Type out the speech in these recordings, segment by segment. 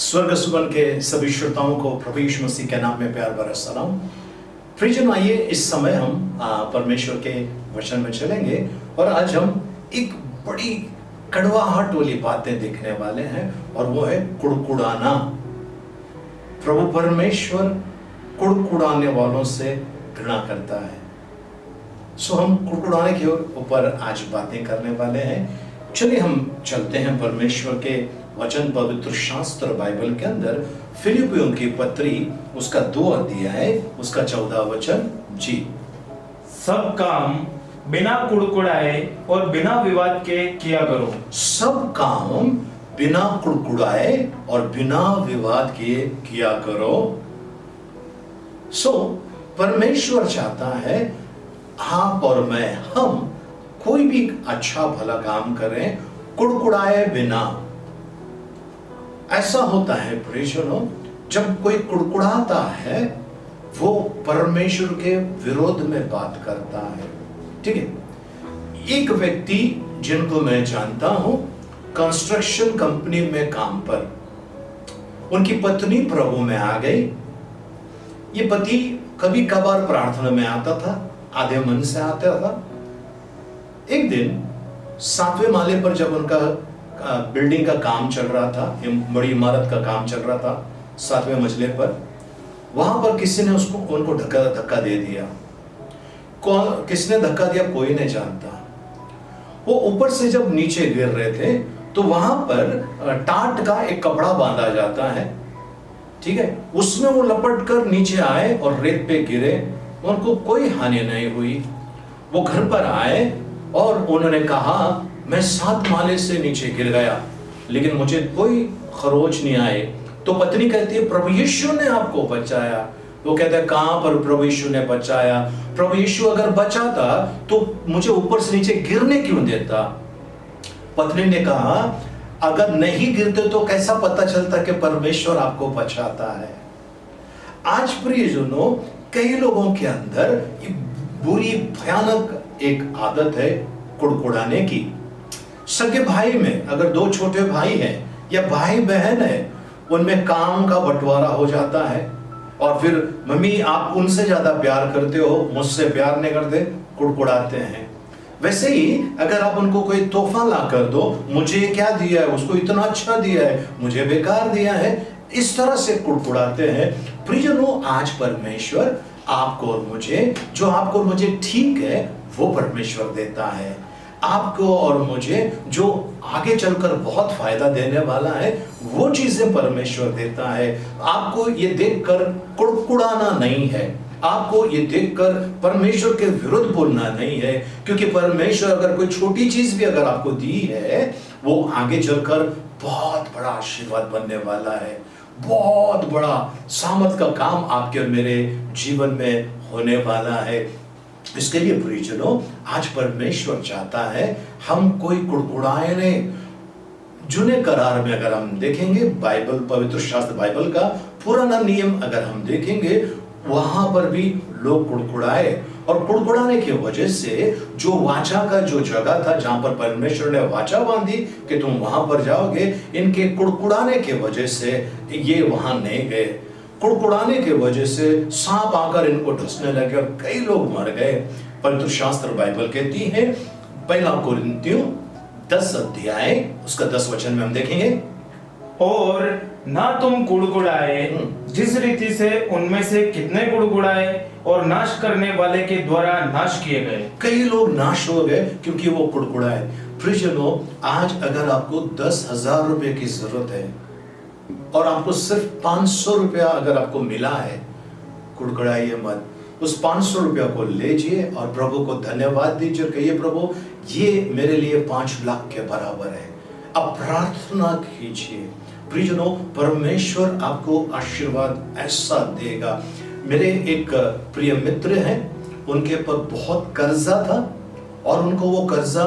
स्वर्ग सुगन के सभी श्रोताओं को प्रभु यीशु मसीह के नाम में प्यार भरा सलाम। प्रियजन, आइए इस समय हम परमेश्वर के वचन में चलेंगे और आज हम एक बड़ी कड़वाहट वाली बातें देखने वाले हैं और वो है कुड़कुड़ाना। प्रभु परमेश्वर कुड़कुड़ाने वालों से घृणा करता है। सो हम कुड़कुड़ाने के ऊपर आज बातें करने वाले हैं। चलिए हम चलते हैं परमेश्वर के वचन पवित्र शास्त्र बाइबल के अंदर फिलिपियों की पत्री उसका 2 अध्याय उसका 14 वचन। जी, सब काम बिना कुड़कुड़ाए और बिना विवाद के किया करो। सब काम बिना कुड़कुड़ाए और बिना विवाद के किया करो। सो परमेश्वर चाहता है आप और मैं, हम कोई भी अच्छा भला काम करें कुड़कुड़ाए बिना। ऐसा होता है प्रियजनों, जब कोई कुड़कुड़ाता है वो परमेश्वर के विरोध में बात करता है। ठीक है, एक व्यक्ति जिनको मैं जानता हूं, कंस्ट्रक्शन कंपनी में काम पर, उनकी पत्नी प्रभु में आ गई। ये पति कभी कभार प्रार्थना में आता था, आधे मन से आता था। एक दिन 7वें माले पर जब उनका बिल्डिंग का काम चल रहा था, बड़ी इमारत का काम चल रहा था 7वें मंजिले पर, वहां पर किसी ने उनको धक्का दे दिया। कौन किसने धक्का दिया कोई नहीं जानता। वो ऊपर से जब नीचे गिर रहे थे तो वहां पर टाट का एक कपड़ा बांधा जाता है, ठीक है, उसमें वो लपट कर नीचे आए और रेत पे गिरे। उनको कोई हानि नहीं हुई। वो घर पर आए और उन्होंने कहा मैं 7 माले से नीचे गिर गया लेकिन मुझे कोई खरोच नहीं आए। तो पत्नी कहती है प्रभु यीशु ने आपको बचाया। वो कहता है कहां पर प्रभु यीशु ने बचाया? प्रभु यीशु अगर बचाता तो मुझे ऊपर से नीचे गिरने क्यों देता? पत्नी ने कहा अगर नहीं गिरते तो कैसा पता चलता कि परमेश्वर आपको बचाता है। आज प्रियजनों, कई लोगों के अंदर बुरी भयानक एक आदत है कुड़कुड़ाने की। सगे भाई में अगर 2 छोटे भाई हैं या भाई बहन है, उनमें काम का बंटवारा हो जाता है और फिर मम्मी आप उनसे ज्यादा प्यार करते हो, मुझसे प्यार नहीं करते, कुड़कुड़ाते हैं। वैसे ही अगर आप उनको कोई तोहफा ला कर दो, मुझे क्या दिया है, उसको इतना अच्छा दिया है, मुझे बेकार दिया है, इस तरह से कुड़कुड़ाते हैं। प्रियजनों, आज परमेश्वर आपको और मुझे, जो आपको और मुझे ठीक है वो परमेश्वर देता है। आपको और मुझे जो आगे चलकर बहुत फायदा देने वाला है वो चीजें परमेश्वर देता है। आपको ये देखकर कुड़कुड़ाना नहीं है, आपको ये देखकर परमेश्वर के विरुद्ध बोलना नहीं है, क्योंकि परमेश्वर अगर कोई छोटी चीज भी अगर आपको दी है वो आगे चलकर बहुत बड़ा आशीर्वाद बनने वाला है। बहुत बड़ा सामर्थ का काम आपके और मेरे जीवन में होने वाला है। इसके लिए प्रियजनों, आज परमेश्वर चाहता है हम कोई कुड़कुड़ाए नहीं। जुने करार में अगर हम देखेंगे, बाइबल पवित्र शास्त्र बाइबल का पुराना नियम अगर हम देखेंगे, वहां पर भी लोग कुड़कुड़ाए और कुड़कुड़ाने की वजह से जो वाचा का जो जगह था जहां पर परमेश्वर ने वाचा बांधी कि तुम वहां पर जाओगे, इनके कुड़कुड़ाने के वजह से ये वहां नहीं गए। कुड़कुड़ाने के वजह से सांप आकर इनको ढसने लगे और कई लोग मर गए। पवित्र शास्त्र बाइबल कहती है, 1 कोरिन्थियों 10 अध्याय उसका 10 वचन में हम देखेंगे, और ना तुम कुड़कुड़ाए जिस रीति से उनमें से कितने कुड़कुड़ाए और नाश करने वाले के द्वारा नाश किए गए। कई लोग नाश हो गए क्योंकि वो कुड़कुड़ाए। प्रियजनों, आज अगर आपको 10,000 रुपए की जरूरत है और आपको सिर्फ 500 रुपया अगर आपको मिला है, कुड़कुड़ाइए मत। उस 500 रुपया को लीजिए और प्रभु को धन्यवाद दीजिए और कहिए प्रभु ये मेरे लिए 5 लाख के बराबर है। अब प्रार्थना कीजिए। प्रियजनों, परमेश्वर आपको आशीर्वाद ऐसा देगा। मेरे एक प्रिय मित्र हैं, उनके पर बहुत कर्जा था और उनको वो कर्जा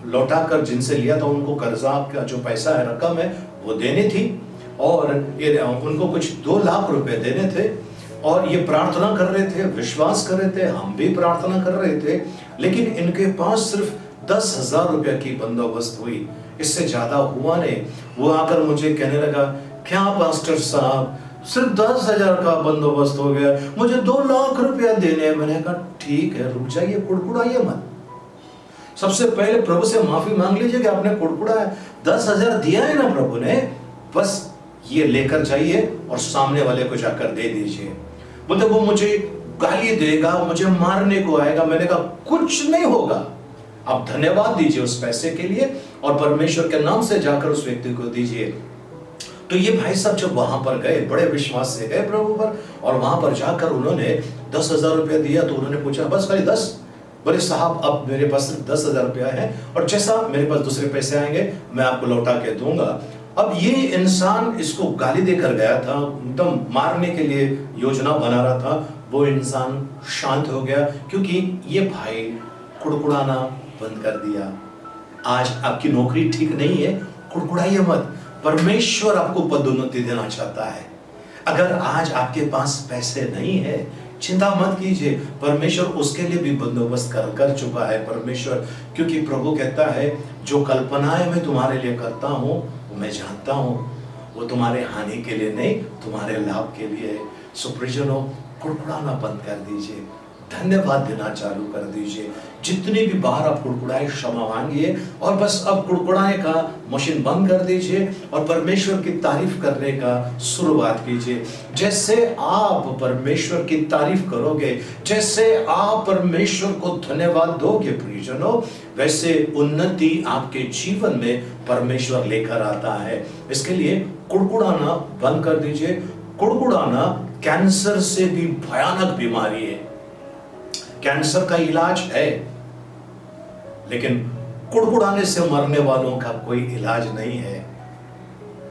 लौटा कर, जिनसे लिया था उनको कर्जा का जो पैसा है, रकम है, वो देनी थी और ये उनको कुछ 2 लाख रुपए देने थे और ये प्रार्थना कर रहे थे, विश्वास कर रहे थे, हम भी प्रार्थना कर रहे थे, लेकिन इनके पास सिर्फ 10,000 रुपया की बंदोबस्त हुई, इससे ज्यादा हुआ नहीं। वो आकर मुझे कहने लगा क्या पास्टर साहब, सिर्फ 10,000 का बंदोबस्त हो गया, मुझे 2 लाख रुपया देने हैं। मैंने कहा ठीक है, रुक जाइए, कुड़कुड़ाइए मत। सबसे पहले प्रभु से माफी मांग लीजिए कि आपने कुड़कुड़ाया। 10,000 दिया है ना प्रभु ने, बस ये लेकर जाइए और सामने वाले को जाकर दे दीजिए। बोलते वो मुझे गाली देगा, मुझे मारने को आएगा। मैंने कहा कुछ नहीं होगा, आप धन्यवाद दीजिए उस पैसे के लिए और परमेश्वर के नाम से जाकर उस व्यक्ति को दीजिए। तो ये भाई साहब जब वहां पर गए, बड़े विश्वास से गए प्रभु पर, और वहां पर जाकर उन्होंने 10,000 रुपया दिया। तो उन्होंने पूछा बस खाली 10? बोले साहब अब मेरे पास सिर्फ 10,000 रुपया है, और जैसा मेरे पास दूसरे पैसे आएंगे मैं आपको लौटा के दूंगा। अब ये इंसान इसको गाली देकर गया था, एकदम मारने के लिए योजना बना रहा था। वो इंसान शांत हो गया क्योंकि ये भाई कुड़कुड़ाना बंद कर दिया। आज आपकी नौकरी ठीक नहीं है, कुड़कुड़ाइए मत। परमेश्वर आपको पदोन्नति देना चाहता है। अगर आज आपके पास पैसे नहीं है, चिंता मत कीजिए, परमेश्वर उसके लिए भी बंदोबस्त कर चुका है परमेश्वर। क्योंकि प्रभु कहता है जो कल्पनाएं मैं तुम्हारे लिए करता हूं वो मैं जानता हूं, वो तुम्हारे हानि के लिए नहीं, तुम्हारे लाभ के लिए है। सो प्रियजनों, कुड़कुड़ाना बंद कर दीजिए, धन्यवाद देना चालू कर दीजिए। जितनी भी बार आप कुड़कुड़ाए क्षमा मांगिए, और बस अब कुड़कुड़ाने का मशीन बंद कर दीजिए और परमेश्वर की तारीफ करने का शुरुआत कीजिए। जैसे आप परमेश्वर की तारीफ करोगे, जैसे आप परमेश्वर को धन्यवाद दोगे प्रियजनों, वैसे उन्नति आपके जीवन में परमेश्वर लेकर आता है। इसके लिए कुड़कुड़ाना बंद कर दीजिए। कुड़कुड़ाना कैंसर से भी भयानक बीमारी है। कैंसर का इलाज है, लेकिन कुड़कुड़ाने से मरने वालों का कोई इलाज नहीं है।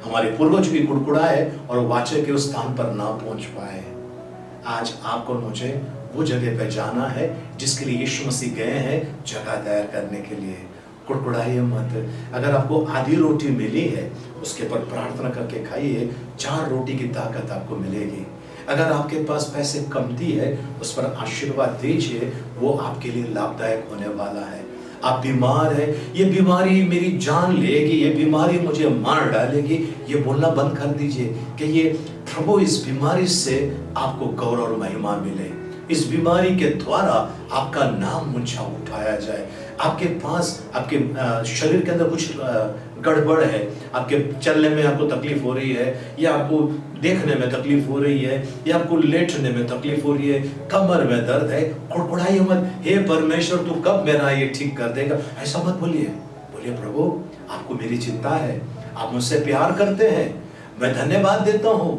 हमारे पूर्वज भी कुड़कुड़ाए और वाचा के उस स्थान पर ना पहुंच पाए। आज आपको मुझे वो जगह पे जाना है जिसके लिए यीशु मसीह गए हैं, जगह तैयार करने के लिए। कुड़कुड़ाइए मत। अगर आपको आधी रोटी मिली है, उसके पर प्रार्थना करके खाइए, 4 रोटी की ताकत आपको मिलेगी। अगर आपके पास पैसे कमती है, उस पर आशीर्वाद दीजिए, वो आपके लिए लाभदायक होने वाला है। आप बीमार है, ये बीमारी मेरी जान लेगी, ये बीमारी मुझे मार डालेगी, ये बोलना बंद कर दीजिए कि ये प्रभु इस बीमारी से आपको गौरव और महिमा मिले। इस बीमारी के द्वारा आपका नाम ऊंचा उठाया जाए। आपके पास आपके शरीर के अंदर कुछ गड़बड़ है, आपके चलने में आपको तकलीफ हो रही है, या आपको देखने में तकलीफ हो रही है, या आपको लेटने में तकलीफ हो रही है, कमर में दर्द है, कुड़कुड़ाइए मत। हे परमेश्वर तू कब मेरा ये ठीक कर देगा, ऐसा मत बोलिए। बोलिए प्रभु आपको मेरी चिंता है, आप मुझसे प्यार करते हैं, मैं धन्यवाद देता हूँ।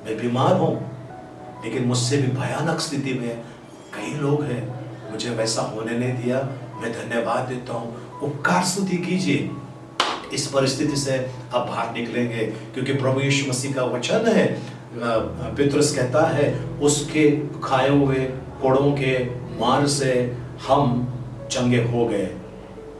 मैं बीमार हूँ, लेकिन मुझसे भी भयानक स्थिति में कई लोग हैं, मुझे वैसा होने नहीं दिया, मैं धन्यवाद देता हूँ। उपकार स्तुति कीजिए, इस परिस्थिति से आप बाहर निकलेंगे। क्योंकि प्रभु यीशु मसीह का वचन है, पतरस कहता है उसके खाए हुए कोड़ों के मार से हम चंगे हो गए,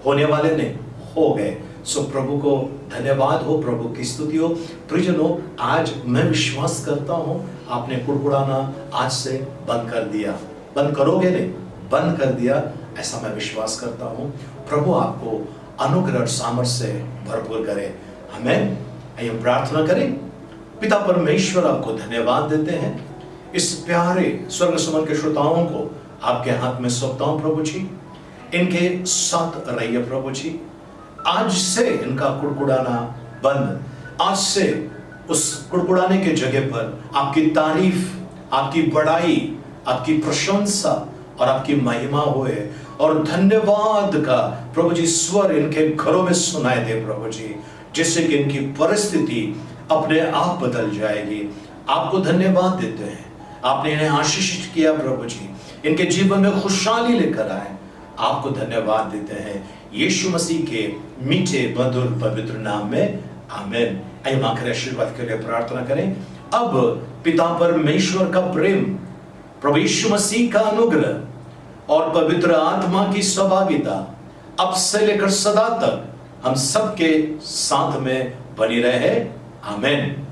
होने वाले नहीं, हो गए। सो प्रभु को धन्यवाद हो, प्रभु की स्तुति हो। प्रियजनों, आज मैं विश्वास करता हूँ आपने कुड़कुड़ाना आज से बंद कर दिया। बंद करोगे नहीं, बंद कर दिया, ऐसा मैं विश्वास करता हूँ। प्रभु आपको अनुग्रह और सामर्थ्य से भरपूर करे। हमें आइए प्रार्थना करें। पिता परमेश्वर आपको धन्यवाद देते हैं, इस प्यारे स्वर्ग सुमन के श्रोताओं को आपके हाथ में सौंपता हूं प्रभु जी। इनके साथ रहिए प्रभु जी। आज से इनका कुड़कुड़ाना बंद, आज से उस कुड़कुड़ाने के जगह पर आपकी तारीफ, आपकी बड़ाई, आपकी प्रशंसा और आपकी महिमा होए, और धन्यवाद का प्रभु जी स्वर इनके घरों में सुनाई दे प्रभु जी, जिससे कि इनकी परिस्थिति अपने आप बदल जाएगी। आपको धन्यवाद देते हैं, आपने इन्हें आशीषित किया प्रभु जी, इनके जीवन में खुशहाली लेकर आए। आपको धन्यवाद देते हैं यीशु मसीह के मीठे मधुर पवित्र नाम में, आमीन। आइए आखिरी आशीर्वाद के लिए प्रार्थना करें। अब पिता परमेश्वर का प्रेम, प्रभु यीशु मसीह का अनुग्रह और पवित्र आत्मा की सहभागिता अब से लेकर सदा तक हम सबके साथ में बनी रहे। आमीन।